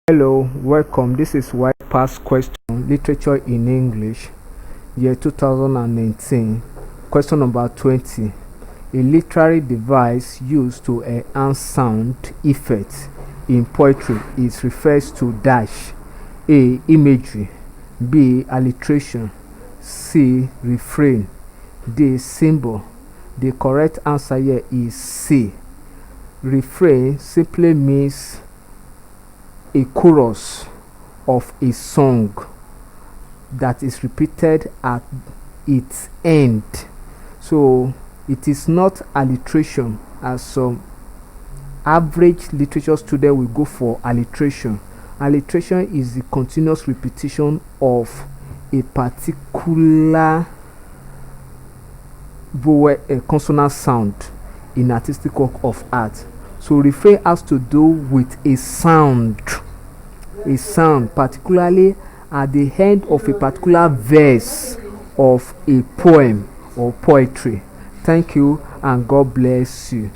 Hello, welcome. This is White Past Question Literature in English, year 2019. Question number 20. A literary device used to enhance sound effects in poetry is referred to dash A. Imagery, B. Alliteration, C. Refrain, D. Symbol. The correct answer here is C. Refrain simply means a chorus of a song that is repeated at its end. So it is not alliteration, as some average literature student will go for alliteration. Alliteration is the continuous repetition of a particular vowel consonant sound in artistic work of art. So refrain has to do with a sound, particularly at the end of a particular verse of a poem or poetry. Thank you and God bless you.